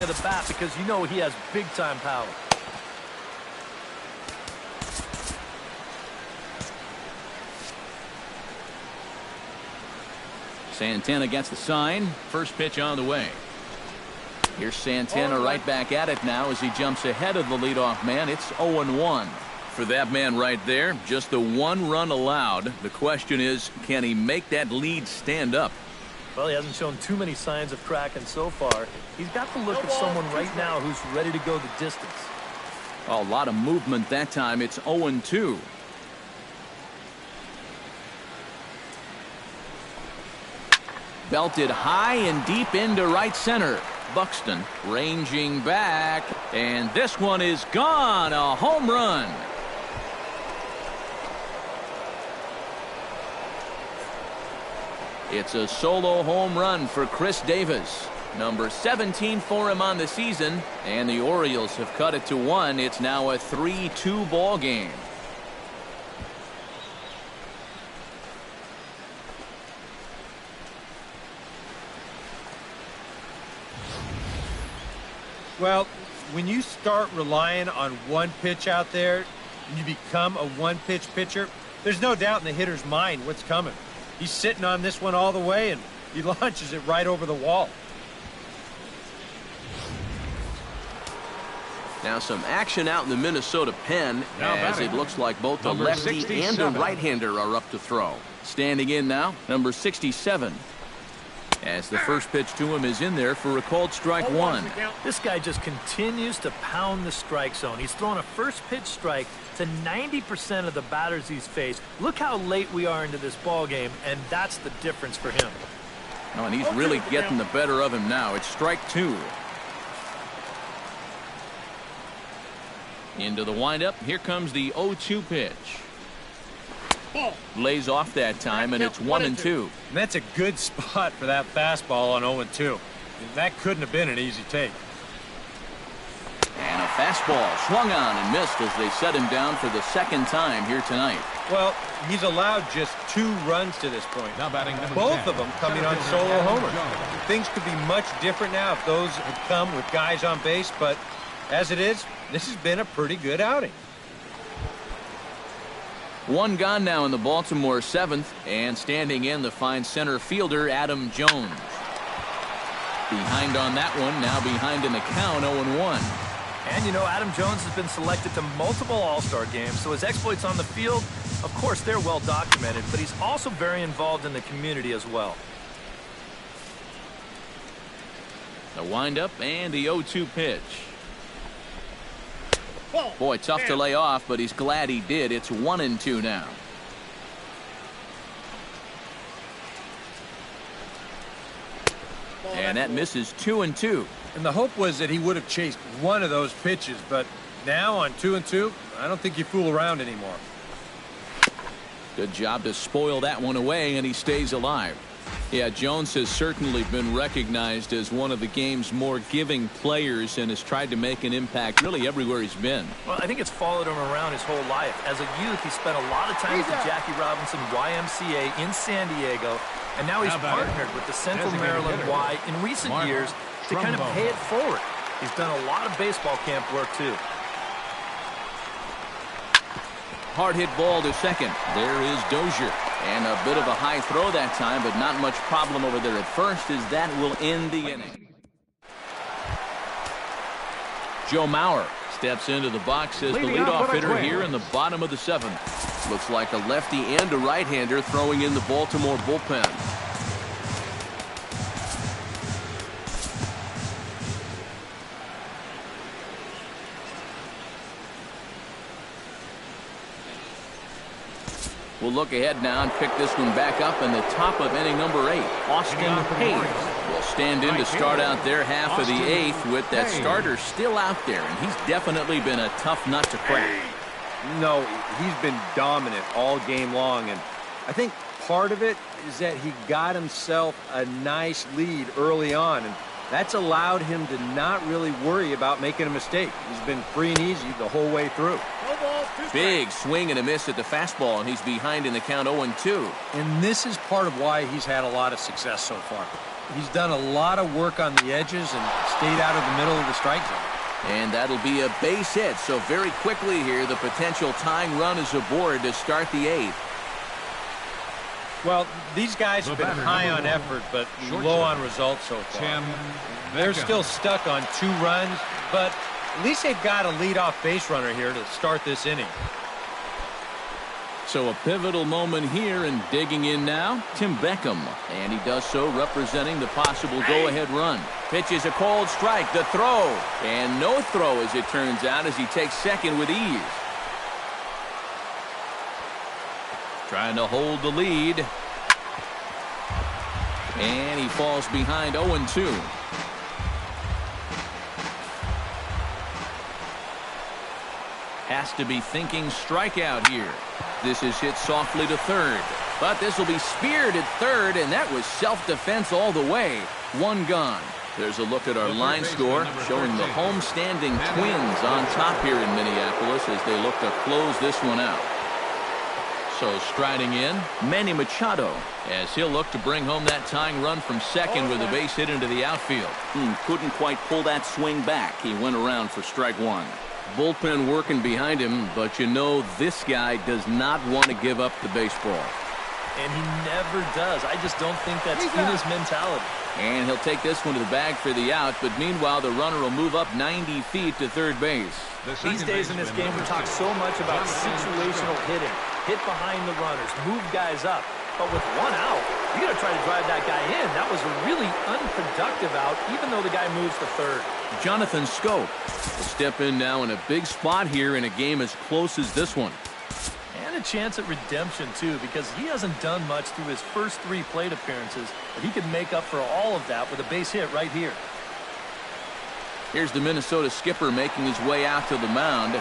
of the bat because you know he has big-time power. Santana gets the sign. First pitch on the way. Here's Santana right back at it now as he jumps ahead of the leadoff man. It's 0-1. For that man right there, just the one run allowed. The question is, can he make that lead stand up? Well, he hasn't shown too many signs of cracking so far. He's got the look of someone right now who's ready to go the distance. A lot of movement that time. It's 0-2. Belted high and deep into right center. Buxton ranging back, and this one is gone. A home run. It's a solo home run for Chris Davis. Number 17 for him on the season, and the Orioles have cut it to 1. It's now a 3-2 ball game. Well, when you start relying on one pitch out there and you become a one-pitch pitcher, there's no doubt in the hitter's mind what's coming. He's sitting on this one all the way, and he launches it right over the wall. Now some action out in the Minnesota pen as it looks like both the lefty and the right-hander are up to throw. Standing in now, number 67. As the first pitch to him is in there for a called strike one. This guy just continues to pound the strike zone. He's thrown a first pitch strike to 90% of the batters he's faced. Look how late we are into this ball game, and that's the difference for him. Oh, and he's really getting the better of him now. It's strike two. Into the windup. Here comes the 0-2 pitch. Lays off that time, and it's 1-2. And that's a good spot for that fastball on 0-2. That couldn't have been an easy take. And a fastball swung on and missed as they set him down for the second time here tonight. Well, he's allowed just 2 runs to this point. Now batting both of them coming on solo homers. Things could be much different now if those had come with guys on base, but as it is, this has been a pretty good outing. One gone now in the Baltimore 7th, and standing in the fine center fielder Adam Jones. Behind on that one, now behind in the count, 0-1. And you know, Adam Jones has been selected to multiple All-Star games, so his exploits on the field, of course, they're well documented, but he's also very involved in the community as well. The windup and the 0-2 pitch. Boy, tough to lay off, but he's glad he did. It's 1-2 now. And that misses 2-2. And the hope was that he would have chased one of those pitches, but now on 2-2, I don't think you fool around anymore. Good job to spoil that one away, and he stays alive. Yeah, Jones has certainly been recognized as one of the game's more giving players and has tried to make an impact really everywhere he's been. Well, I think it's followed him around his whole life. As a youth, he spent a lot of time with the Jackie Robinson YMCA in San Diego, and now he's partnered with the Central Maryland Y in recent years to kind of pay it forward. He's done a lot of baseball camp work, too. Hard hit ball to second. There is Dozier. And a bit of a high throw that time, but not much problem over there at first, as that will end the inning. Joe Mauer steps into the box as the leadoff hitter here in the bottom of the 7th. Looks like a lefty and a right-hander throwing in the Baltimore bullpen. We'll look ahead now and pick this one back up in the top of inning number 8. Austin Hayes will stand in to start out their half of the 8th with that starter still out there, and he's definitely been a tough nut to crack. No, he's been dominant all game long, and I think part of it is that he got himself a nice lead early on, and that's allowed him to not really worry about making a mistake. He's been free and easy the whole way through. Big swing and a miss at the fastball, and he's behind in the count 0-2. And this is part of why he's had a lot of success so far. he's done a lot of work on the edges and stayed out of the middle of the strike zone. And that'll be a base hit. So very quickly here, the potential tying run is aboard to start the 8th. Well, these guys have been high on effort, but low on results so far. They're still stuck on 2 runs, but at least they've got a leadoff base runner here to start this inning. So a pivotal moment here, and digging in now, Tim Beckham. And he does so representing the possible go-ahead run. Pitches a cold strike, the throw. And no throw, as it turns out, as he takes second with ease. Trying to hold the lead. And he falls behind 0-2. Has to be thinking strikeout here. This is hit softly to third. But this will be speared at third, and that was self-defense all the way. 1 gone. There's a look at our line score, showing the home-standing Twins on top here in Minneapolis as they look to close this one out. So striding in, Manny Machado, as he'll look to bring home that tying run from second with a base hit into the outfield. Couldn't quite pull that swing back. He went around for strike 1. Bullpen working behind him, but you know this guy does not want to give up the baseball. And he never does. I just don't think that's in his mentality. And he'll take this one to the bag for the out, but meanwhile the runner will move up 90 feet to third base. These days in this game we talk so much about situational hitting. Hit behind the runners, move guys up. But with 1 out, you got to try to drive that guy in. That was a really unproductive out, even though the guy moves to third. Jonathan Scope will step in now in a big spot here in a game as close as this one. And a chance at redemption, too, because he hasn't done much through his first 3 plate appearances, but he could make up for all of that with a base hit right here. Here's the Minnesota skipper making his way out to the mound.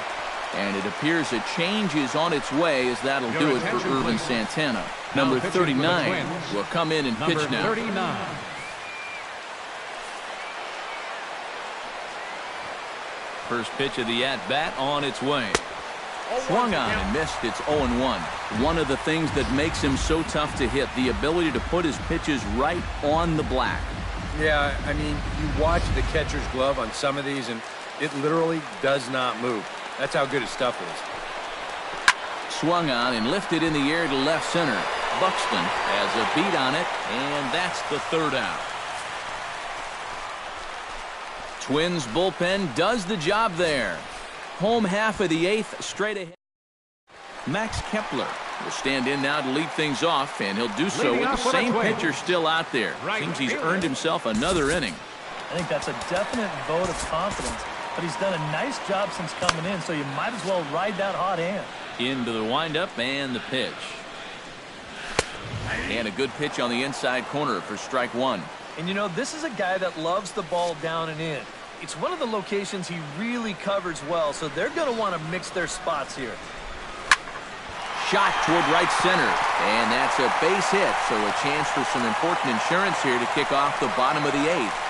And it appears a change is on its way, as that'll do it for Irvin Santana. Number 39 will come in and pitch now. 39. First pitch of the at-bat on its way. Swung on and missed. It's 0-1. One of the things that makes him so tough to hit, the ability to put his pitches right on the black. Yeah, I mean, you watch the catcher's glove on some of these, and it literally does not move. That's how good his stuff is. Swung on and lifted in the air to left center. Buxton has a beat on it, and that's the 3rd out. Twins bullpen does the job there. Home half of the 8th, straight ahead. Max Kepler will stand in now to lead things off, and he'll do so with the same pitcher still out there. Seems he's earned himself another inning. I think that's a definite vote of confidence. But he's done a nice job since coming in, so you might as well ride that hot hand. Into the windup and the pitch. And a good pitch on the inside corner for strike 1. And you know, this is a guy that loves the ball down and in. It's one of the locations he really covers well, so they're going to want to mix their spots here. Shot toward right center, and that's a base hit, so a chance for some important insurance here to kick off the bottom of the 8th.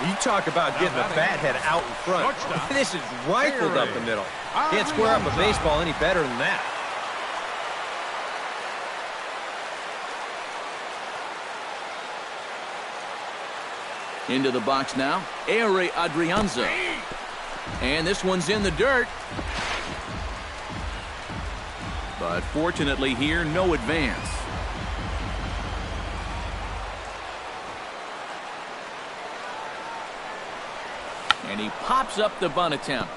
You talk about getting the bat head out in front. This is rifled up the middle. Can't square up a baseball any better than that. Into the box now, Ehire Adrianza. And this one's in the dirt. But fortunately here, no advance. And he pops up the bunt attempt.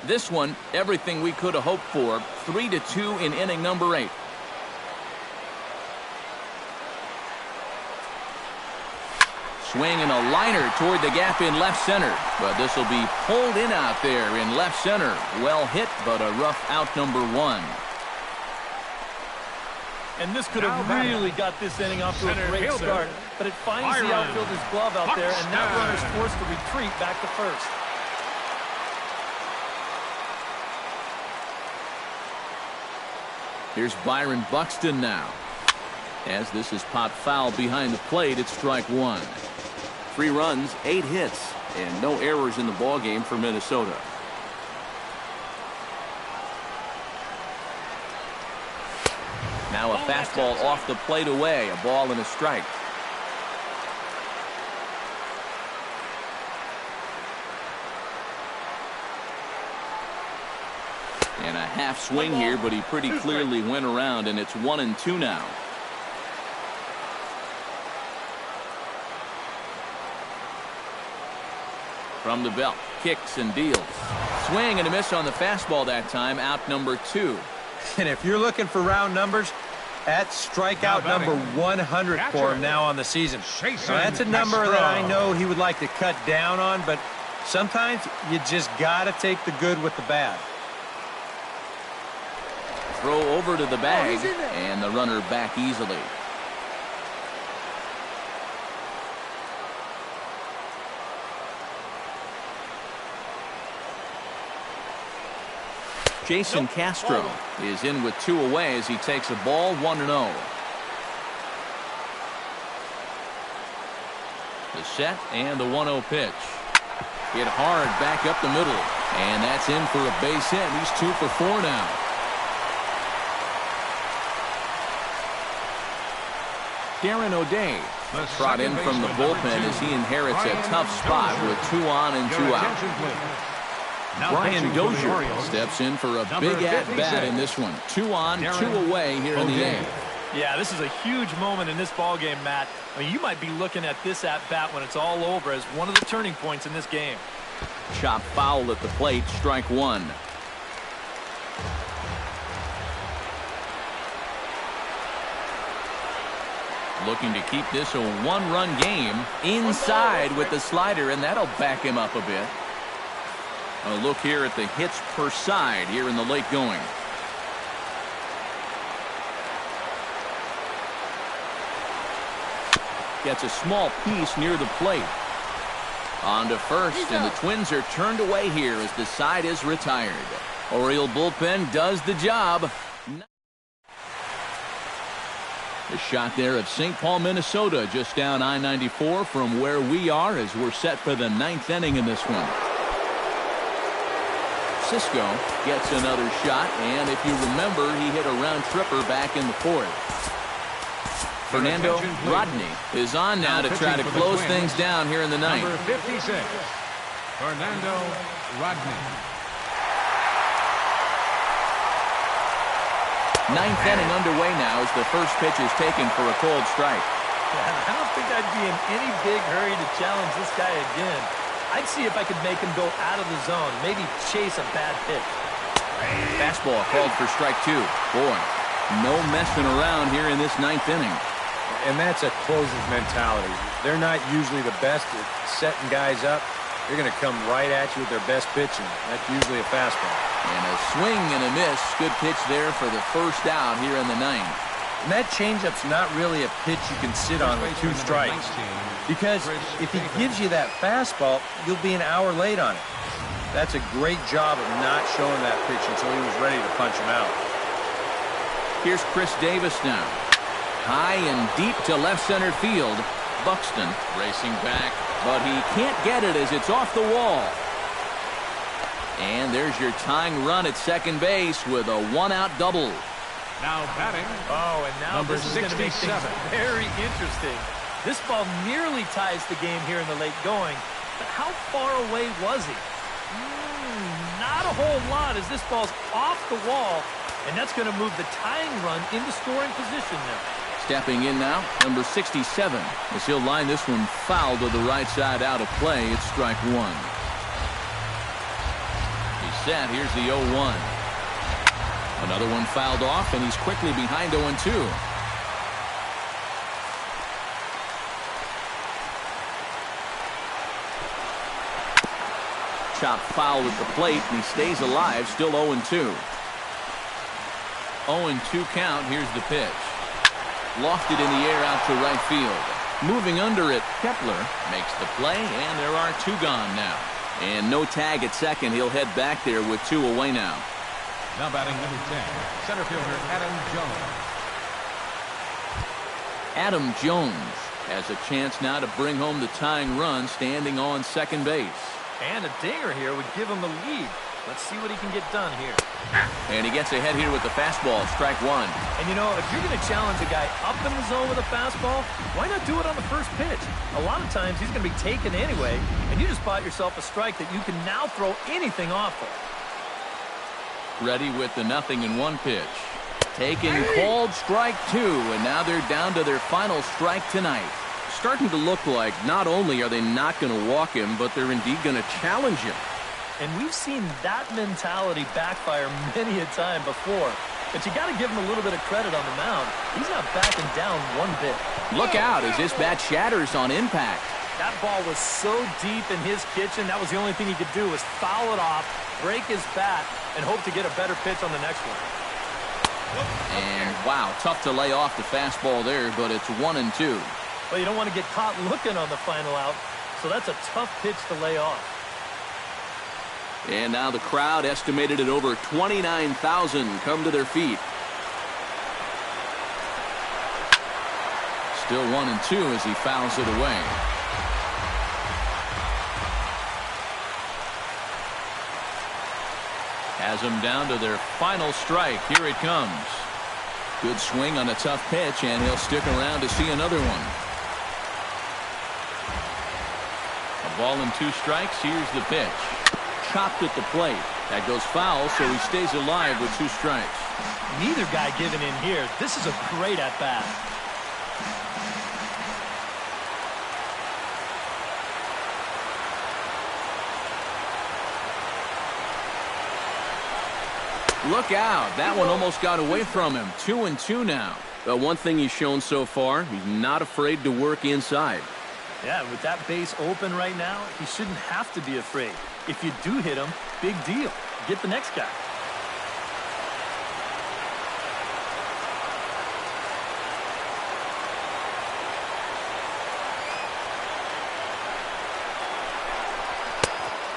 This one, everything we could have hoped for. 3-2 in inning number 8. Swing and a liner toward the gap in left center. But this will be pulled in out there in left center. Well hit, but a rough out number 1. And this could have really got this inning off to a great start. But it finds the outfielder's glove out there, and that runner's forced to retreat back to first. Here's Byron Buxton now. As this is popped foul behind the plate, it's strike 1. 3 runs, 8 hits, and no errors in the ballgame for Minnesota. Now a fastball off the plate away. A ball and a strike. And a half swing here, but he pretty clearly went around, and it's 1-2 now. From the belt, kicks and deals. Swing and a miss on the fastball that time, out number 2. And if you're looking for round numbers, that's strikeout number 100 for him now on the season. Now, that's a number that I know he would like to cut down on, but sometimes you just got to take the good with the bad. Throw over to the bag, and the runner back easily. Jason Castro is in with 2 away as he takes a ball, 1-0. The set and the 1-0 pitch. Hit hard back up the middle, and that's in for a base hit. He's 2 for 4 now. Darren O'Day brought in from the bullpen as he inherits a tough spot with 2 on and 2 out. Brian Dozier steps in for a big at-bat in this one. 2 on, 2 away here in the 8th. Yeah, this is a huge moment in this ballgame, Matt. I mean, you might be looking at this at-bat when it's all over as one of the turning points in this game. Chop foul at the plate, strike 1. Looking to keep this a 1-run game inside with the slider, and that'll back him up a bit. A look here at the hits per side here in the late going. Gets a small piece near the plate. On to first, and the Twins are turned away here as the side is retired. Oriole bullpen does the job. The shot there of St. Paul, Minnesota, just down I-94 from where we are as we're set for the 9th inning in this one. Cisco gets another shot, and if you remember, he hit a round tripper back in the 4th. Fernando Rodney is on now to try to close things down here in the 9th. Number 56, Fernando Rodney. 9th inning underway now as the first pitch is taken for a cold strike. I don't think I'd be in any big hurry to challenge this guy again. I'd see if I could make him go out of the zone, maybe chase a bad pitch. Fastball called for strike 2. Boy, no messing around here in this 9th inning. And that's a closer's mentality. They're not usually the best at setting guys up. They're going to come right at you with their best pitch, and that's usually a fastball. And a swing and a miss. Good pitch there for the first out here in the 9th. And that changeup's not really a pitch you can sit on with 2 strikes. Because if he gives you that fastball, you'll be an hour late on it. That's a great job of not showing that pitch until he was ready to punch him out. Here's Chris Davis now. High and deep to left center field. Buxton racing back, but he can't get it as it's off the wall. And there's your tying run at second base with a 1-out double. Now batting. Oh, and now number this is going to make things 67. very interesting. This ball nearly ties the game here in the late going, but how far away was he? Not a whole lot as this ball's off the wall, and that's going to move the tying run into scoring position now. Stepping in now, number 67, as he'll line this one foul to the right side out of play. It's strike 1. He's set. Here's the 0-1. Another one fouled off, and he's quickly behind 0-2. Chop foul at the plate, and he stays alive, still 0-2. 0-2 count. Here's the pitch. Lofted in the air out to right field. Moving under it, Kepler makes the play, and there are 2 gone now. And no tag at second. He'll head back there with 2 away now. Now batting number 10, center fielder Adam Jones. Adam Jones has a chance now to bring home the tying run standing on second base. And a dinger here would give him the lead. Let's see what he can get done here. And he gets ahead here with the fastball, strike one. And you know, if you're going to challenge a guy up in the zone with a fastball, why not do it on the first pitch? A lot of times he's going to be taken anyway, and you just bought yourself a strike that you can now throw anything off of. Ready with the 0-1 pitch. Taken called strike two, and now they're down to their final strike tonight. Starting to look like not only are they not going to walk him, but they're indeed going to challenge him. And we've seen that mentality backfire many a time before. But you got to give him a little bit of credit on the mound. He's not backing down one bit. Look out as this bat shatters on impact. That ball was so deep in his kitchen, that was the only thing he could do was foul it off, break his bat, and hope to get a better pitch on the next one. And wow, tough to lay off the fastball there, but it's 1-2. Well, you don't want to get caught looking on the final out, so that's a tough pitch to lay off. And now the crowd, estimated at over 29,000, come to their feet. Still 1-2 as he fouls it away. Has them down to their final strike. Here it comes. Good swing on a tough pitch, and he'll stick around to see another one. A ball and 2 strikes. Here's the pitch. Chopped at the plate. That goes foul, so he stays alive with 2 strikes. Neither guy giving in here. This is a great at-bat. Look out. That one almost got away from him. 2-2 now. But one thing he's shown so far, he's not afraid to work inside. Yeah, with that base open right now, he shouldn't have to be afraid. If you do hit him, big deal. Get the next guy.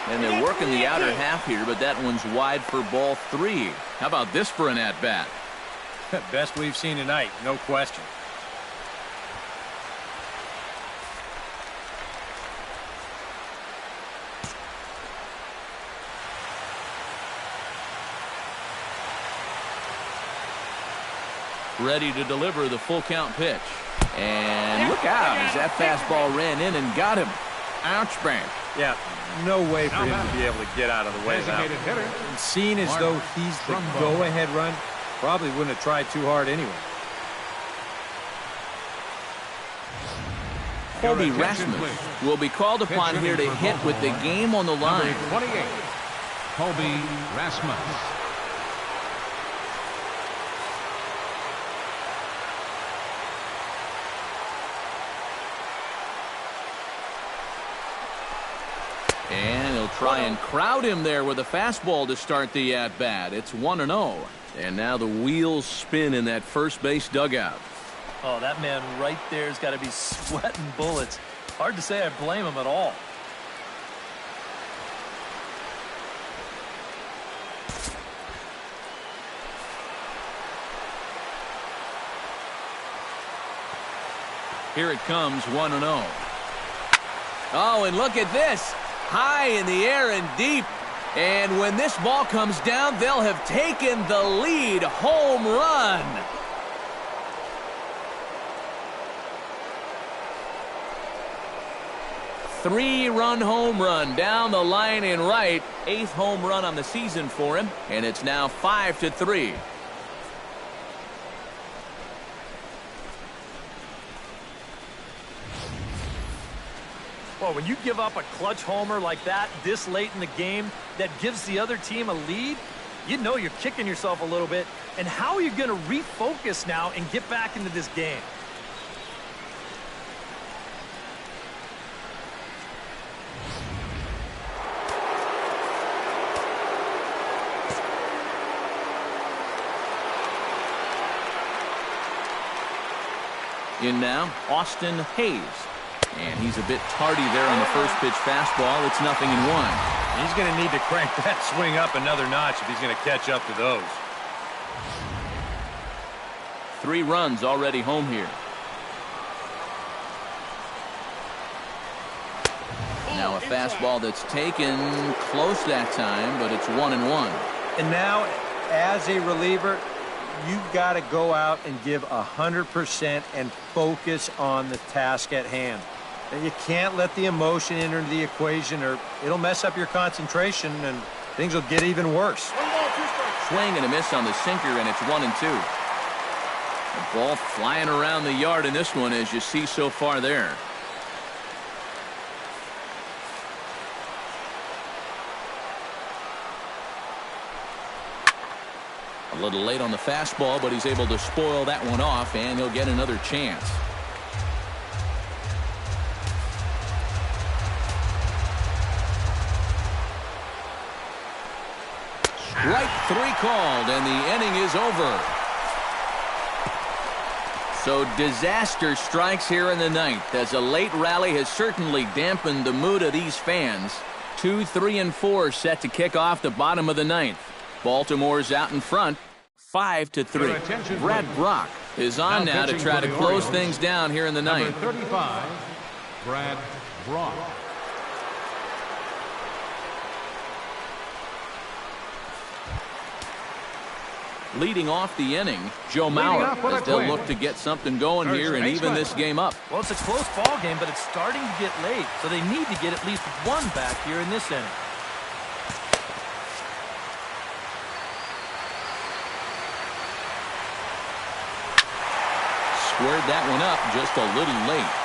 And they're working the outer half here, but that one's wide for ball 3. How about this for an at-bat? Best we've seen tonight, no question. Ready to deliver the full count pitch. And look out as that fastball ran in and got him. Ouch bang. Yeah, no way for him to be able to get out of the way of that. And seeing as though he's the go-ahead run, probably wouldn't have tried too hard anyway. Colby Rasmus will be called upon here to hit with the game on the line. Number 28, Colby Rasmus. And he'll try and crowd him there with a fastball to start the at-bat. It's 1-0. And now the wheels spin in that first base dugout. Oh, that man right there has got to be sweating bullets. Hard to say I blame him at all. Here it comes, 1-0. Oh, and look at this. High in the air and deep. And when this ball comes down, they'll have taken the lead. Home run. Three-run home run down the line in right. 8th home run on the season for him. And it's now 5-3. Well, when you give up a clutch homer like that this late in the game that gives the other team a lead, you know you're kicking yourself a little bit. And how are you going to refocus now and get back into this game? In now, Austin Hayes. And he's a bit tardy there on the first pitch fastball. It's 0-1. He's going to need to crank that swing up another notch if he's going to catch up to those. 3 runs already home here. Now a fastball that's taken close that time, but it's 1-1. And now, as a reliever, you've got to go out and give 100% and focus on the task at hand. And you can't let the emotion enter the equation or it'll mess up your concentration and things will get even worse. Swing and a miss on the sinker, and it's 1-2. The ball flying around the yard in this one, as you see so far there. A little late on the fastball, but he's able to spoil that one off, and he'll get another chance. Strike 3 called, and the inning is over. So disaster strikes here in the ninth, as a late rally has certainly dampened the mood of these fans. 2, 3, and 4 set to kick off the bottom of the ninth. Baltimore's out in front, 5-3. Brad Brock is on now to try to close things down here in the ninth. Number 35, Brad Brock. Leading off the inning, Joe Mauer, as they'll look to get something going here and even this game up. Well, it's a close ball game, but it's starting to get late, so they need to get at least one back here in this inning. Squared that one up just a little late.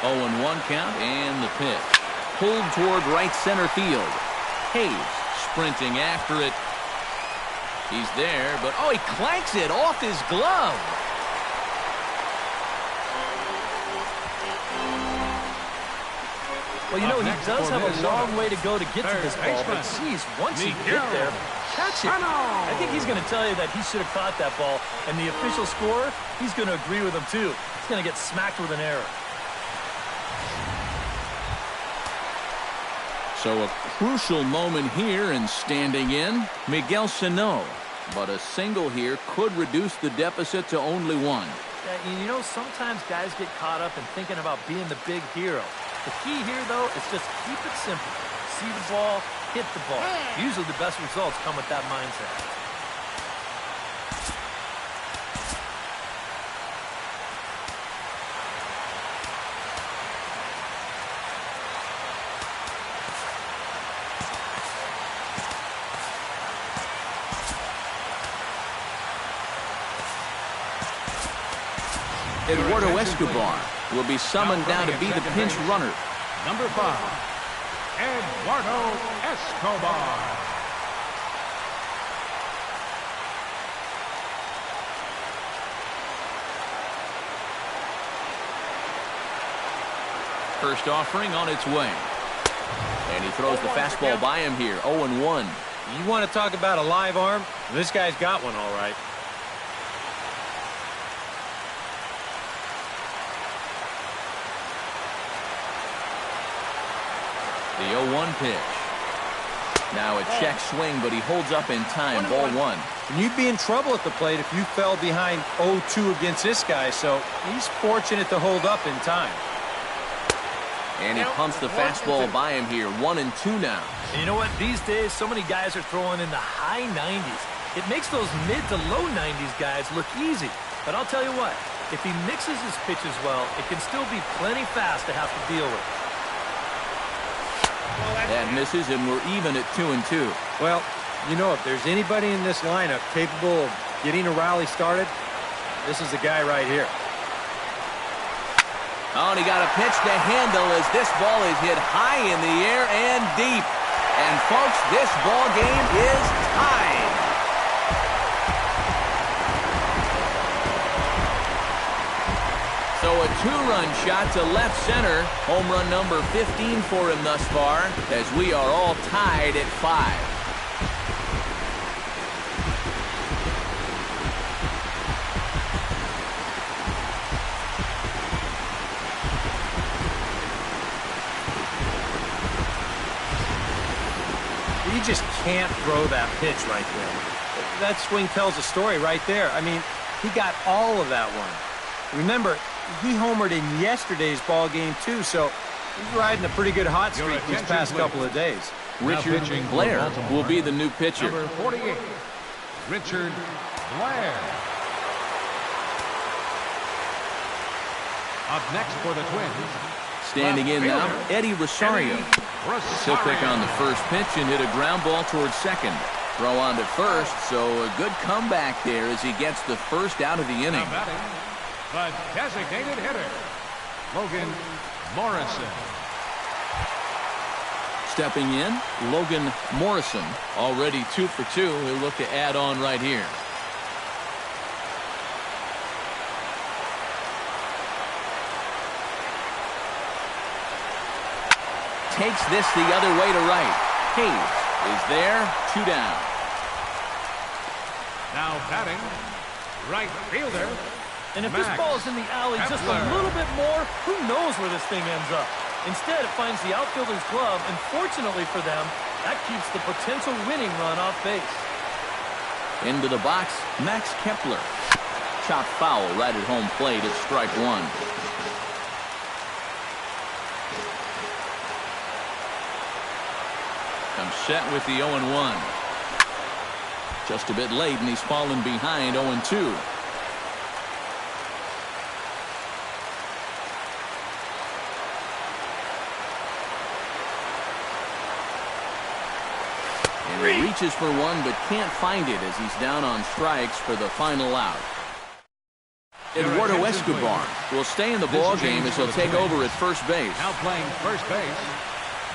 Oh, and 1 count, and the pitch. Pulled toward right center field. Hayes sprinting after it. He's there, but oh, he clanks it off his glove. Well, you know, he does have a long way to go to get to this ball, but geez, once he get there, catch it. I think he's going to tell you that he should have caught that ball, and the official scorer, he's going to agree with him, too. He's going to get smacked with an error. So a crucial moment here, and standing in, Miguel Sano. But a single here could reduce the deficit to only 1. Yeah, you know, sometimes guys get caught up in thinking about being the big hero. The key here, though, is just keep it simple. See the ball, hit the ball. Usually the best results come with that mindset. Eduardo Escobar will be summoned down to be the pinch runner. Number 5, Eduardo Escobar. First offering on its way. And he throws the fastball by him here, 0-1. You want to talk about a live arm? This guy's got one all right. The 0-1 pitch. Now a check swing, but he holds up in time. Ball 1. And you'd be in trouble at the plate if you fell behind 0-2 against this guy, so he's fortunate to hold up in time. And he pumps the fastball by him here. 1-2 now. And you know what? These days, so many guys are throwing in the high 90s. It makes those mid to low 90s guys look easy. But I'll tell you what, if he mixes his pitches well, it can still be plenty fast to have to deal with. That misses, and we're even at 2-2. Well, you know, if there's anybody in this lineup capable of getting a rally started, this is the guy right here. Oh, and he got a pitch to handle as this ball is hit high in the air and deep. And, folks, this ball game is tied. So a 2-run shot to left center. Home run number 15 for him thus far, as we are all tied at 5. You just can't throw that pitch right there. that swing tells a story right there. I mean, he got all of that one. Remember, he homered in yesterday's ball game too, so he's riding a pretty good hot streak these past couple of days. Richard Blair will be the new pitcher. Number 48, Richard Blair. Up next for the Twins. Standing in now, Eddie Rosario. He'll pick on the first pitch and hit a ground ball towards second. Throw on to first, so a good comeback there as he gets the first out of the inning. Now batting, the designated hitter, Logan Morrison. Stepping in, Logan Morrison, already 2 for 2. He'll look to add on right here. Takes this the other way to right. Hayes is there, 2 down. Now batting, right fielder. And if this ball is in the alley just a little bit more, who knows where this thing ends up. Instead, it finds the outfielder's glove, and fortunately for them, that keeps the potential winning run off base. Into the box, Max Kepler. Chopped foul right at home plate at strike 1. I'm set with the 0-1. Just a bit late, and he's fallen behind 0-2. And he reaches for one, but can't find it as he's down on strikes for the final out. Eduardo Escobar will stay in the ball game as he'll take over at first base. Now playing first base,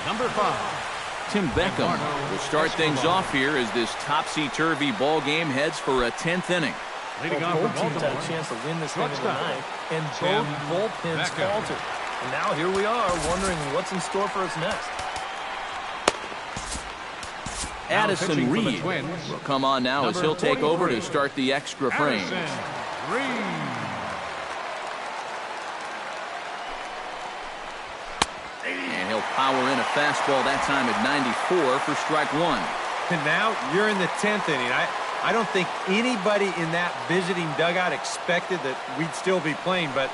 number 5. Tim Beckham will start things off here as this topsy-turvy ball game heads for a 10th inning. Both teams had a chance to win this game tonight, and both bullpens faltered. And now here we are wondering what's in store for us next. Addison Reed will come on now as he'll take over to start the extra frame. And he'll power in a fastball that time at 94 for strike 1. And now you're in the 10th inning. I don't think anybody in that visiting dugout expected that we'd still be playing, but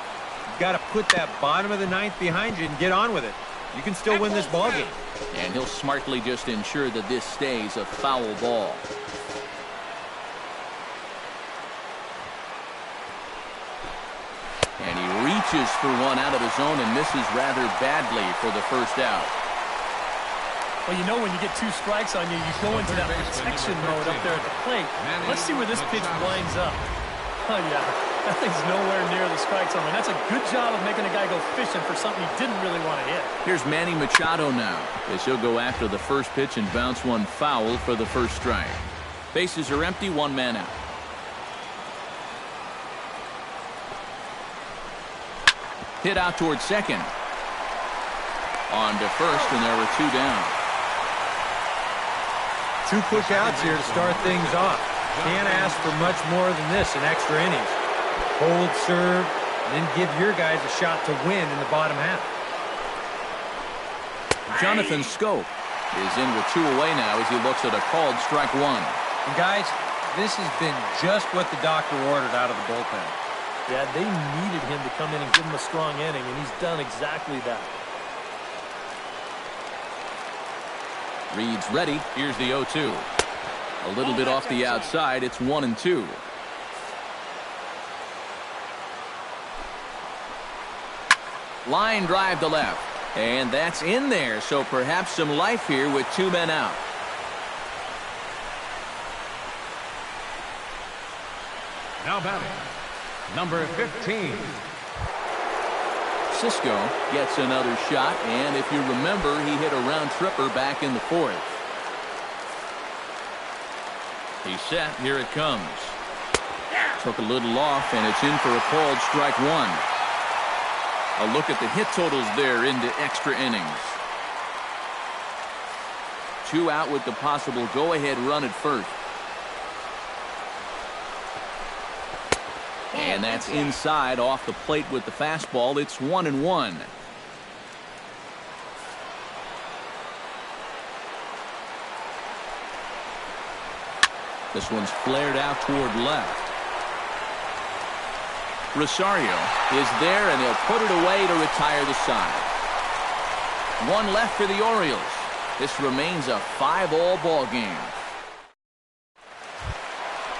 you've got to put that bottom of the 9th behind you and get on with it. You can still win this ball game. And he'll smartly just ensure that this stays a foul ball. And he reaches for one out of the zone and misses rather badly for the first out. Well, you know when you get 2 strikes on you, you go into that protection mode up there at the plate. Let's see where this pitch winds up. Oh, yeah. That thing's nowhere near the strike zone. And that's a good job of making a guy go fishing for something he didn't really want to hit. Here's Manny Machado now as he'll go after the first pitch and bounce one foul for the first strike. Bases are empty, 1 man out. Hit out towards second. On to first, and there were 2 down. 2 quick outs here to start things off. Can't ask for much more than this in extra innings. Hold, serve, and then give your guys a shot to win in the bottom half. Jonathan Scope is in with 2 away now as he looks at a called strike 1. And guys, this has been just what the doctor ordered out of the bullpen. Yeah, they needed him to come in and give him a strong inning, and he's done exactly that. Reed's ready. Here's the 0-2. A little bit off the outside. It's 1-2. Line drive to left. And that's in there, so perhaps some life here with 2 men out. Now batting, number 15. Cisco gets another shot, and if you remember, he hit a round tripper back in the 4th. He's set. Here it comes. Took a little off, and it's in for a called strike 1. A look at the hit totals there into extra innings. 2 out with the possible go-ahead run at first. And that's inside off the plate with the fastball. It's 1-1. This one's flared out toward left. Rosario is there, and he'll put it away to retire the side. One left for the Orioles. This remains a 5-all ball game.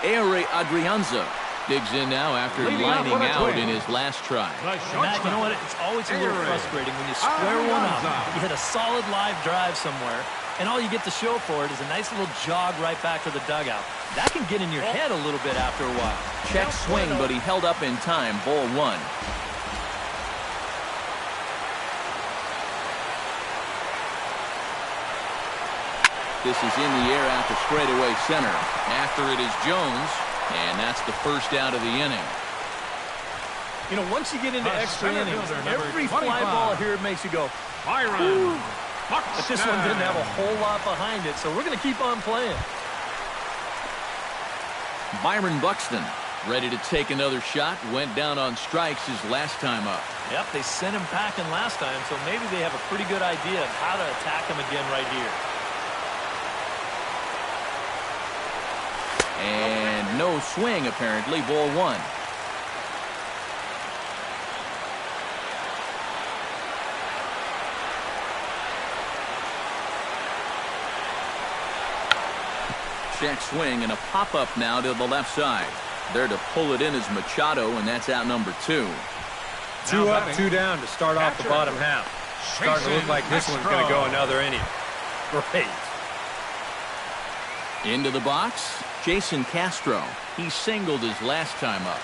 Ehire Adrianza digs in now after lining out in his last try. Matt, you know what? It's always a little frustrating when you square one up. You hit a solid live drive somewhere, and all you get to show for it is a nice little jog right back to the dugout. That can get in your head a little bit after a while. Check swing, but he held up in time. Ball 1. This is in the air out to straightaway center. After it is Jones, and that's the first out of the inning. You know, once you get into extra innings, every fly ball here makes you go, ooh. But this one didn't have a whole lot behind it, so we're going to keep on playing. Byron Buxton, ready to take another shot, went down on strikes his last time up. Yep, they sent him packing last time, so maybe they have a pretty good idea of how to attack him again right here. And no swing, apparently. Ball 1. Check swing and a pop-up now to the left side. There to pull it in is Machado, and that's out number 2. 2 up, 2 down to start off the bottom half. Starting to look like this one's going to go another inning. Great. Into the box, Jason Castro. He singled his last time up.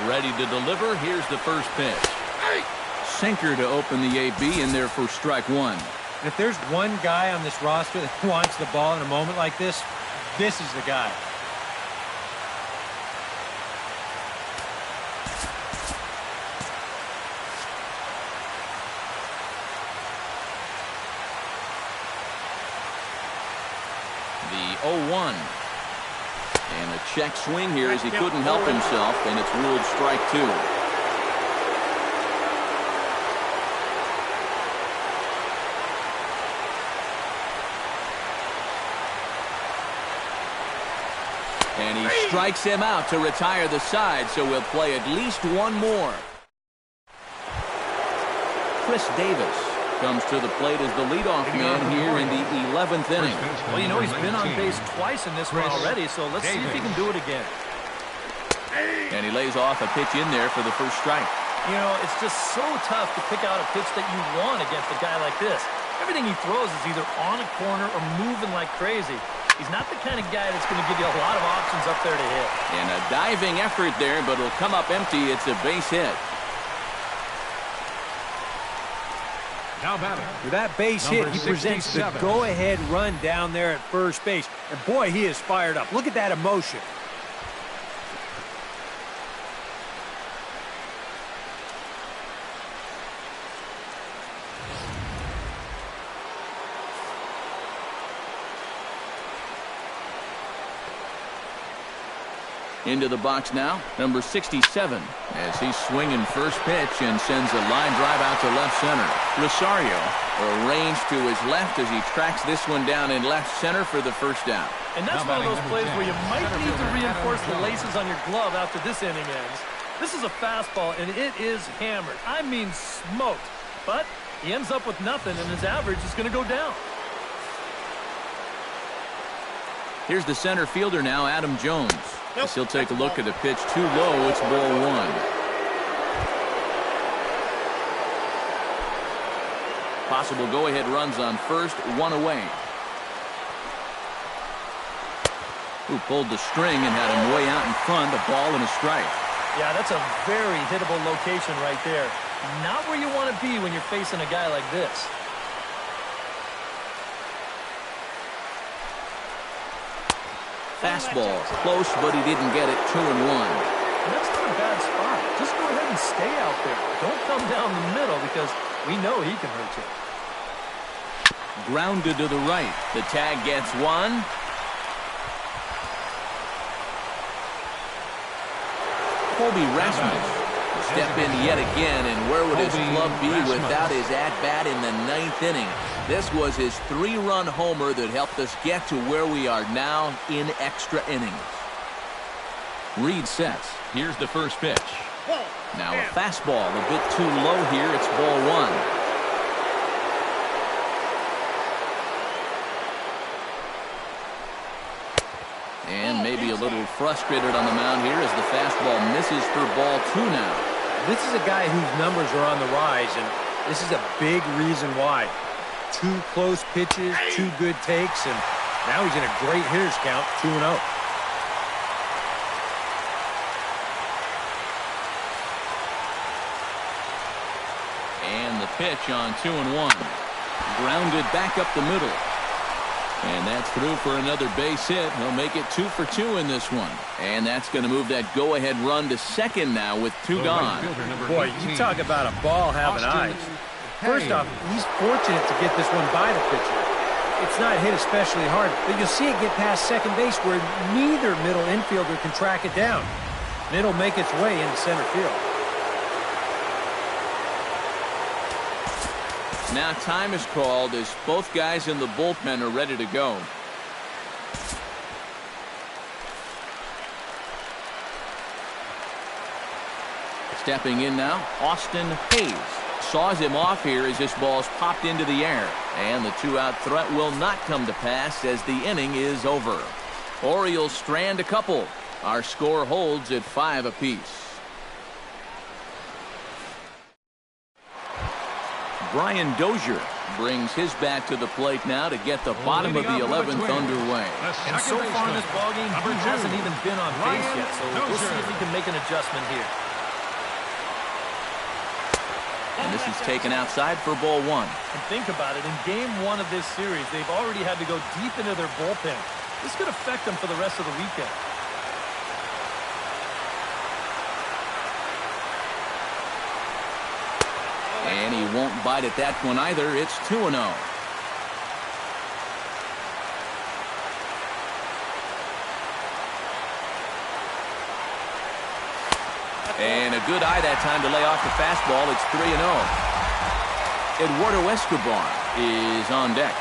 Ready to deliver. Here's the first pitch. Sinker to open the AB in there for strike 1. And if there's one guy on this roster that wants the ball in a moment like this, this is the guy. The 0-1. And a check swing here as he couldn't help himself, and it's ruled strike 2. And he strikes him out to retire the side, so we'll play at least one more. Chris Davis comes to the plate as the leadoff man here in the 11th inning. Well, you know, he's been on base twice in this one already, so let's see if he can do it again. And he lays off a pitch in there for the first strike. You know, it's just so tough to pick out a pitch that you want against a guy like this. Everything he throws is either on a corner or moving like crazy. He's not the kind of guy that's going to give you a lot of options up there to hit. And a diving effort there, but it'll come up empty. It's a base hit. Now batting. With that base hit, he presents the go-ahead run down there at first base. And boy, he is fired up. Look at that emotion. Into the box now, number 67, as he's swinging first pitch and sends a line drive out to left center. Rosario arranged to his left as he tracks this one down in left center for the first down. And that's one of those plays where you might need to reinforce the laces on your glove after this inning ends. This is a fastball, and it is hammered. I mean smoked. But he ends up with nothing, and his average is going to go down. Here's the center fielder now, Adam Jones. As he'll take a look at the pitch too low. It's ball 1. Possible go-ahead runs on first, 1 away. Who pulled the string and had him way out in front, a ball and a strike. Yeah, that's a very hittable location right there. Not where you want to be when you're facing a guy like this. Fastball, close, but he didn't get it. 2-1. And that's not a bad spot. Just go ahead and stay out there. Don't come down the middle because we know he can hurt you. Grounded to the right. The tag gets 1. Colby Rasmus Step in yet again, and where would his club be without his at-bat in the 9th inning? This was his 3-run homer that helped us get to where we are now in extra innings. Reed sets. Here's the first pitch. Now a fastball, a bit too low here. It's ball 1. And maybe a little frustrated on the mound here as the fastball misses for ball 2 now. This is a guy whose numbers are on the rise, and this is a big reason why. 2 close pitches, 2 good takes, and now he's in a great hitters count, 2-0. And the pitch on 2-1. Grounded back up the middle. And that's through for another base hit. He'll make it 2 for 2 in this one. And that's going to move that go-ahead run to second now with 2 gone. Boy, you talk about a ball having eyes. First off, he's fortunate to get this one by the pitcher. It's not hit especially hard, but you'll see it get past second base where neither middle infielder can track it down. And it'll make its way into center field. Now time is called as both guys in the bullpen are ready to go. Stepping in now, Austin Hayes. Saws him off here as this ball's popped into the air. And the 2-out threat will not come to pass as the inning is over. Orioles strand a couple. Our score holds at 5 apiece. Brian Dozier brings his bat to the plate now to get the bottom of the 11th underway. And so far in this ballgame, he hasn't even been on base yet, so we'll see if he can make an adjustment here. And this is taken outside for ball 1. And think about it, in game 1 of this series, they've already had to go deep into their bullpen. This could affect them for the rest of the weekend. And he won't bite at that one either. It's 2-0. And a good eye that time to lay off the fastball. It's 3-0. Eduardo Escobar is on deck.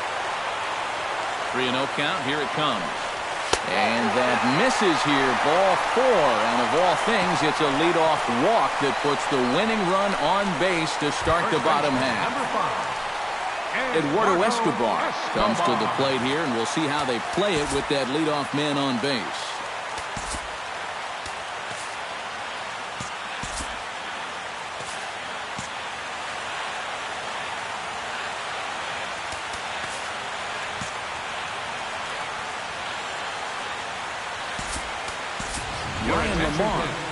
3-0 count. Here it comes. And that misses here, ball 4. And of all things, it's a leadoff walk that puts the winning run on base to start the bottom half. Eduardo Escobar comes to the plate here, and we'll see how they play it with that leadoff man on base.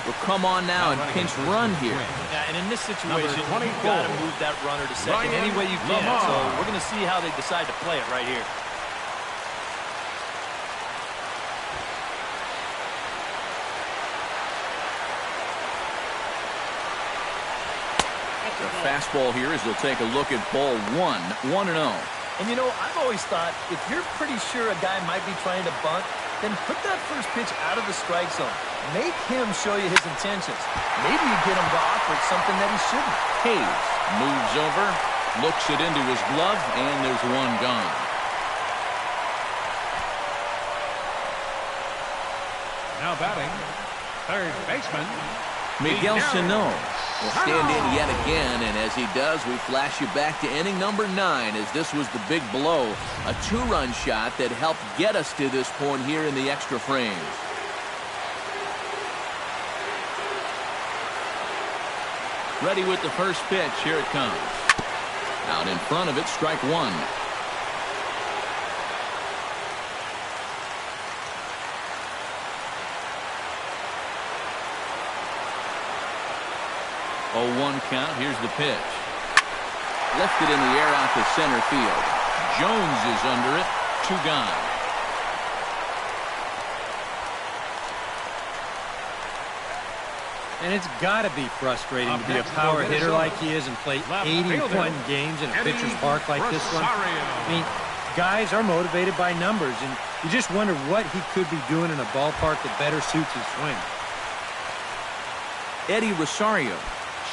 Will come on now and pinch run here. Yeah, and in this situation, you've got to move that runner to second any way you can. So we're going to see how they decide to play it right here. The fastball here as they'll take a look at ball 1, 1-0. And you know, I've always thought if you're pretty sure a guy might be trying to bunt, then put that first pitch out of the strike zone. Make him show you his intentions. Maybe you get him to offer something that he shouldn't. Hayes moves over, looks it into his glove, and there's one gone. Now batting, third baseman, Miguel Sano will stand in yet again, and as he does, we flash you back to inning number 9 as this was the big blow. A 2-run shot that helped get us to this point here in the extra frames. Ready with the first pitch. Here it comes. Out in front of it, strike 1. Oh, 1 count. Here's the pitch. Lifted in the air out to center field. Jones is under it. 2 gone. And it's got to be frustrating to be a power hitter like he is and play 81 games in a pitcher's park like this one. I mean, guys are motivated by numbers, and you just wonder what he could be doing in a ballpark that better suits his swing. Eddie Rosario.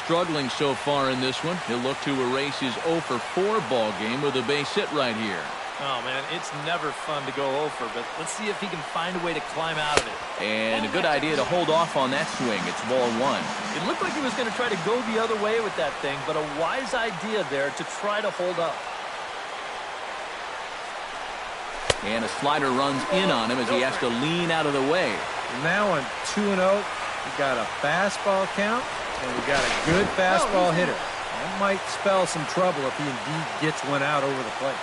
Struggling so far in this one. He'll look to erase his 0 for 4 ball game with a base hit right here. Oh, man, it's never fun to go over, but let's see if he can find a way to climb out of it. And a good idea to hold off on that swing. It's ball 1. It looked like he was going to try to go the other way with that thing, but a wise idea there to try to hold up. And a slider runs in on him as he has to lean out of the way. Now on 2-0, we got a fastball count, and we got a good fastball hitter. That might spell some trouble if he indeed gets one out over the plate.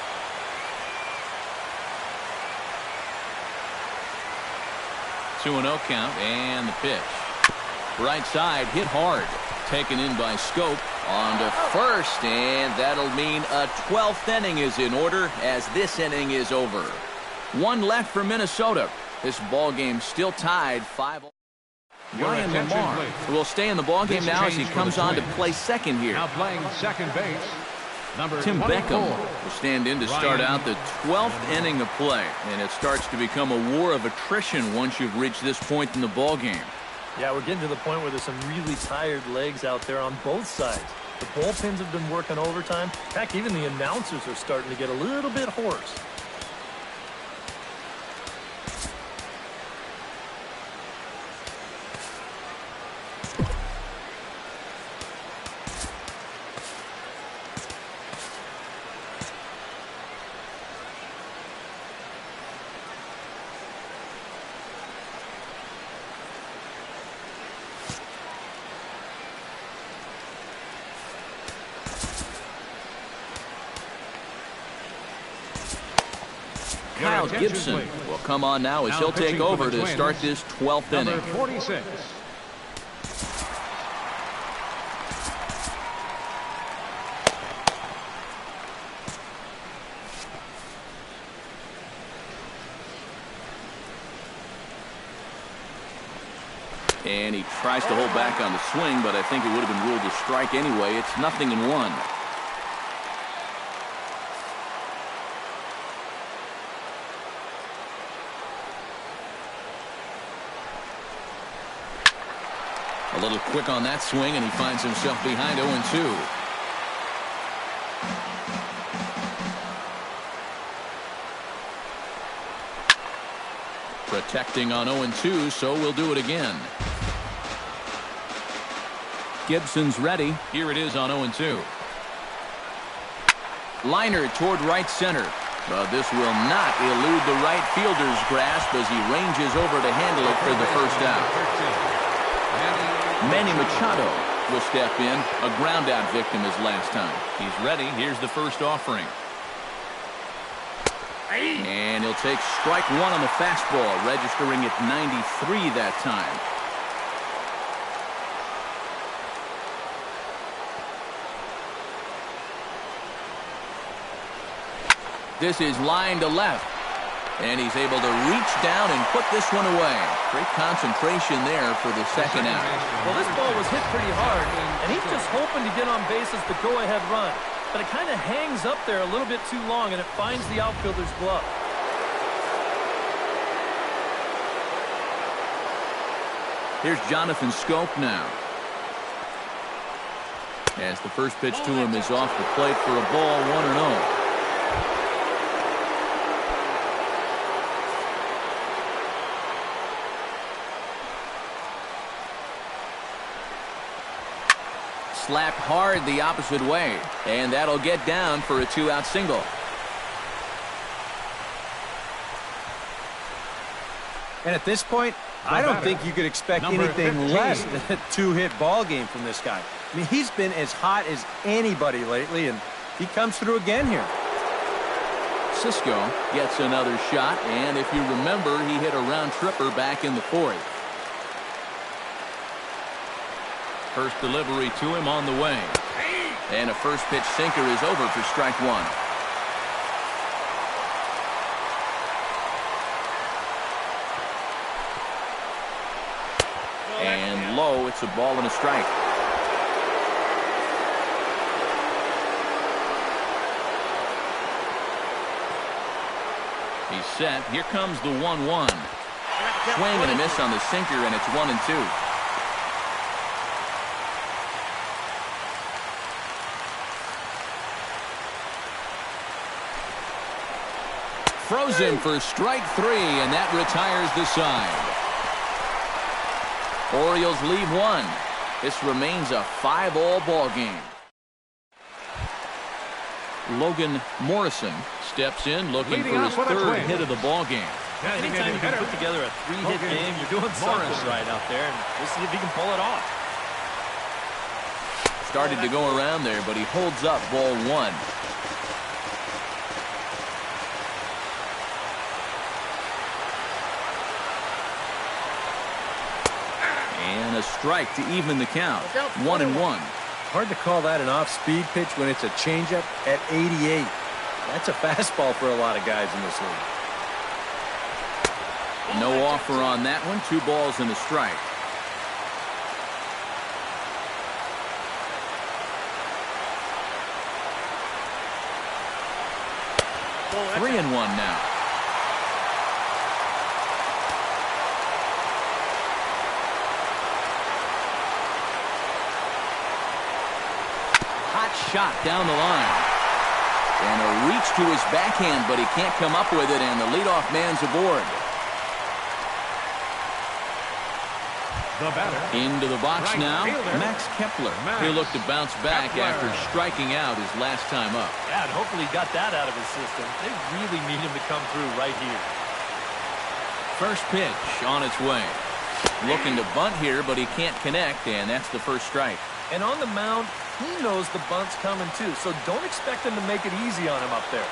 2-0 count, and the pitch. Right side, hit hard. Taken in by Scope. On to first, and that'll mean a 12th inning is in order as this inning is over. 1 left for Minnesota. This ball game still tied 5-0. Ryan Lamar will stay in the ball game now as he comes on to play second here. Now playing second base, number Tim 24. Beckham will stand in to start out the 12th inning of play, and it starts to become a war of attrition once you've reached this point in the ball game. Yeah, we're getting to the point where there's some really tired legs out there on both sides. The bullpens have been working overtime. Heck, even the announcers are starting to get a little bit hoarse. Kyle Gibson will come on now as he'll take over to start this 12th inning. Number 46. And he tries to hold back on the swing, but I think it would have been ruled a strike anyway. It's 0-1. A little quick on that swing, and he finds himself behind 0-2. Protecting on 0-2, so we'll do it again. Gibson's ready. Here it is on 0-2. Liner toward right center. But this will not elude the right fielder's grasp as he ranges over to handle it for the first out. Manny Machado will step in. A ground-out victim his last time. He's ready. Here's the first offering. And he'll take strike 1 on the fastball, registering at 93 that time. This is line to left. And he's able to reach down and put this one away. Great concentration there for the second out. Well, this ball was hit pretty hard, and he's just hoping to get on base as the go-ahead run. But it kind of hangs up there a little bit too long, and it finds the outfielder's glove. Here's Jonathan Scope now. As the first pitch to him is off the plate for a ball, 1-0. Slapped hard the opposite way, and that'll get down for a 2-out single. And at this point, I don't think you could expect anything less than a 2-hit ball game from this guy. I mean, he's been as hot as anybody lately, and he comes through again here. Cisco gets another shot, and if you remember, he hit a round tripper back in the 4th. First delivery to him on the way. And a first pitch sinker is over for strike 1. And low, it's a ball and a strike. He's set. Here comes the 1-1. Swing and a miss on the sinker, and it's 1-2. throws him for strike 3, and that retires the side. Orioles leave 1. This remains a 5-all ball game. Logan Morrison steps in looking for his 3rd hit of the ball game. Anytime you can put together a 3-hit game, you're doing something right out there, and we'll see if he can pull it off. Started to go around there, but he holds up ball 1. And a strike to even the count. 1-1. Hard to call that an off-speed pitch when it's a changeup at 88. That's a fastball for a lot of guys in this league. No offer on that one. 2 balls and a strike. Oh, 3-1 now. Hot shot down the line. And a reach to his backhand, but he can't come up with it, and the leadoff man's aboard. The batter. Into the box Right now, fielder. Max Kepler. He'll look to bounce back after striking out his last time up. Yeah, and hopefully he got that out of his system. They really need him to come through right here. First pitch on its way. Looking to bunt here, but he can't connect, and that's the first strike. And on the mound, he knows the bunt's coming too, so don't expect him to make it easy on him up there.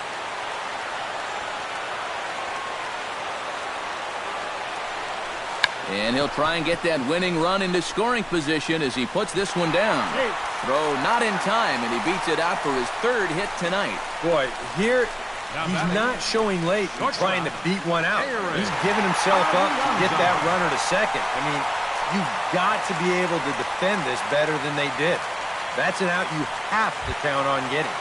And he'll try and get that winning run into scoring position as he puts this one down. Throw not in time, and he beats it out for his 3rd hit tonight. Boy, here he's not showing late and trying to beat one out. He's giving himself up to get that runner to second. I mean, you've got to be able to defend this better than they did. That's an out you have to count on getting.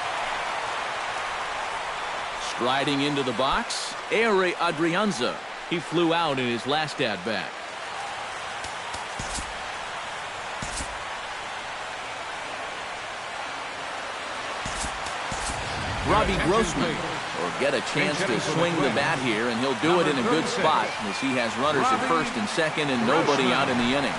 Striding into the box, Ehire Adrianza. He flew out in his last at-bat. Robbie Grossman will get a chance to swing the bat here, and he'll do it in a good spot as he has runners at first and second and nobody out in the inning.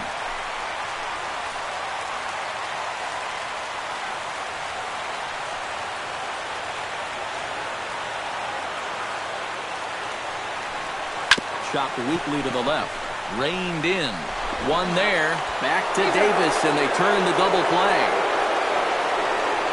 Chopped weakly to the left. Reined in. One there. Back to Davis, and they turn the double play.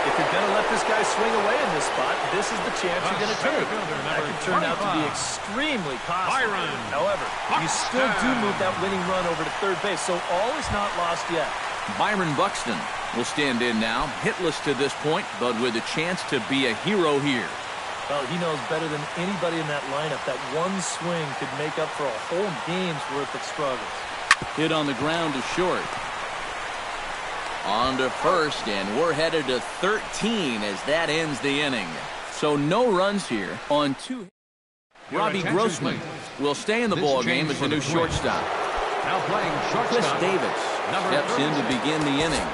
If you're going to let this guy swing away in this spot, this is the chance you're going to take. That could turn out to be extremely costly. However, you still do move that winning run over to 3rd base, so all is not lost yet. Byron Buxton will stand in now, hitless to this point, but with a chance to be a hero here. Well, he knows better than anybody in that lineup that one swing could make up for a whole game's worth of struggles. Hit on the ground to short. On to first, and we're headed to 13 as that ends the inning. So no runs here on 2. Robbie Grossman will stay in the ball game as a new shortstop. Now playing shortstop. Chris Davis steps in to begin the inning.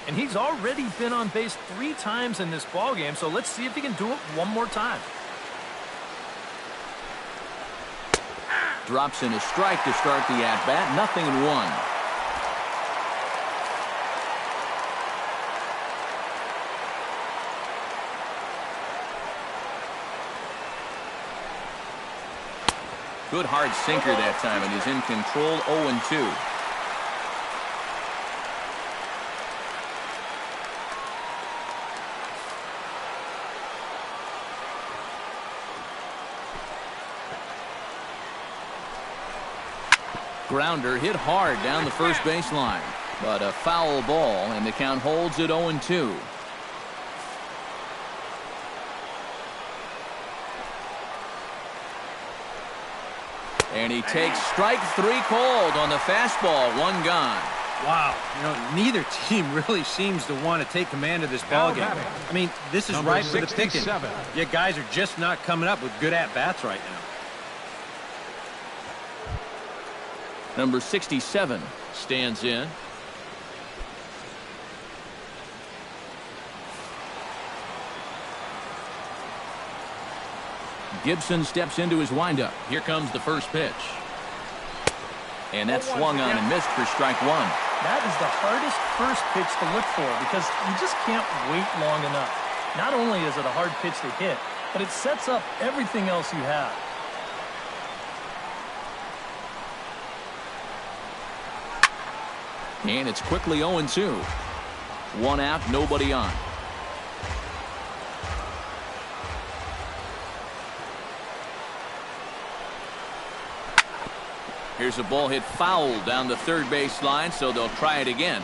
And he's already been on base 3 times in this ballgame, so let's see if he can do it one more time. Drops in a strike to start the at-bat. 0-1. Good hard sinker that time, and he's in control. 0-2. Grounder hit hard down the first baseline, but a foul ball, and the count holds at 0-2. And he takes strike 3 called on the fastball. 1 gone. Wow. You know, neither team really seems to want to take command of this ballgame. I mean, this is ripe for the picking. Yeah, guys are just not coming up with good at-bats right now. Number 67 stands in. Gibson steps into his windup. Here comes the first pitch. And that's swung on and missed for strike 1. That is the hardest first pitch to look for because you just can't wait long enough. Not only is it a hard pitch to hit, but it sets up everything else you have. And it's quickly 0-2. 1 out, nobody on. Here's a ball hit foul down the third base line, so they'll try it again.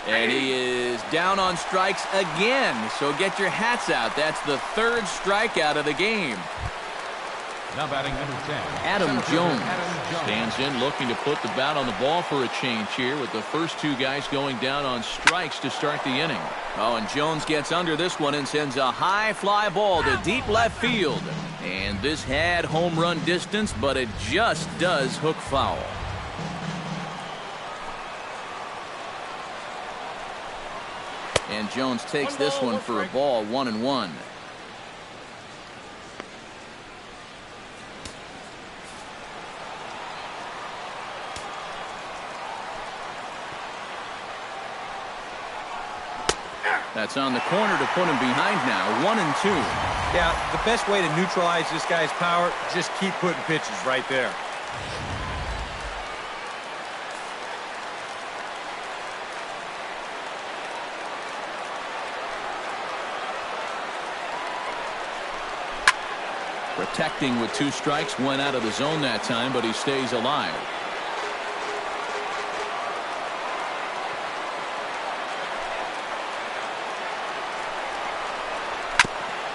And he is down on strikes again, so get your hats out. That's the 3rd strikeout of the game. Now batting number 10. Adam Jones stands in, looking to put the bat on the ball for a change here, with the first 2 guys going down on strikes to start the inning. Oh, and Jones gets under this one and sends a high fly ball to deep left field. And this had home run distance, but it just does hook foul. And Jones takes this one for a ball, 1-1. That's on the corner to put him behind now. 1-2. Yeah, the best way to neutralize this guy's power, just keep putting pitches right there. Protecting with 2 strikes, went out of the zone that time, but he stays alive.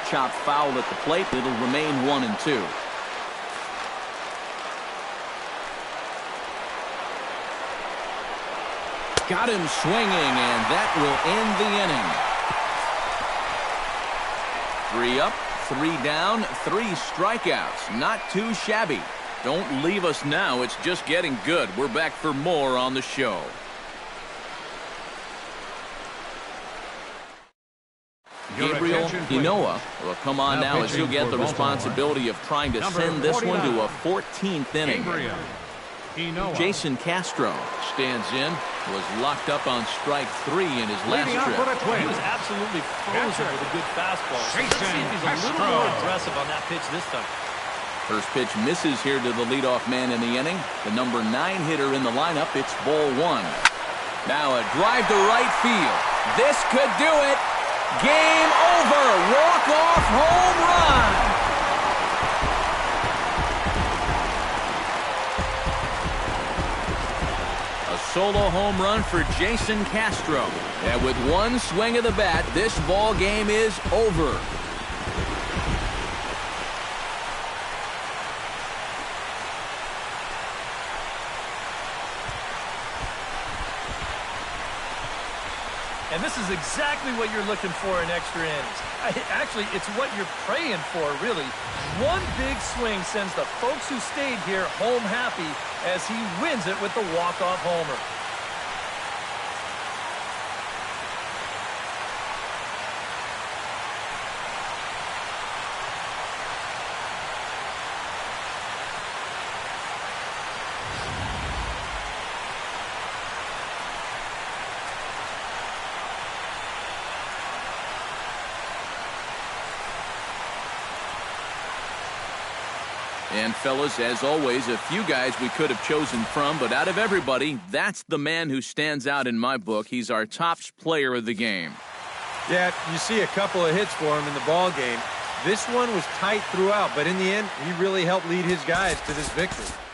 Chopped foul at the plate. It'll remain 1-2. Got him swinging, and that will end the inning. 3 up, 3 down, 3 strikeouts. Not too shabby. Don't leave us now. It's just getting good. We're back for more on the show. Gabriel Inoa will come on now as he'll get the responsibility of trying to send this one to a 14th inning. Jason Castro stands in, was locked up on strike 3 in his last trip. He was absolutely frozen with a good fastball. So let's see if he's a little more aggressive on that pitch this time. First pitch misses here to the leadoff man in the inning. The number 9 hitter in the lineup. It's ball 1. Now a drive to right field. This could do it. Game over. Walk-off home run. A solo home run for Jason Castro. And with 1 swing of the bat, this ball game is over. And this is exactly what you're looking for in extra innings. Actually, it's what you're praying for, really. 1 big swing sends the folks who stayed here home happy as he wins it with the walk-off homer. And fellas, as always, a few guys we could have chosen from, but out of everybody, that's the man who stands out in my book. He's our top player of the game. Yeah, you see a couple of hits for him in the ball game. This one was tight throughout, but in the end, he really helped lead his guys to this victory.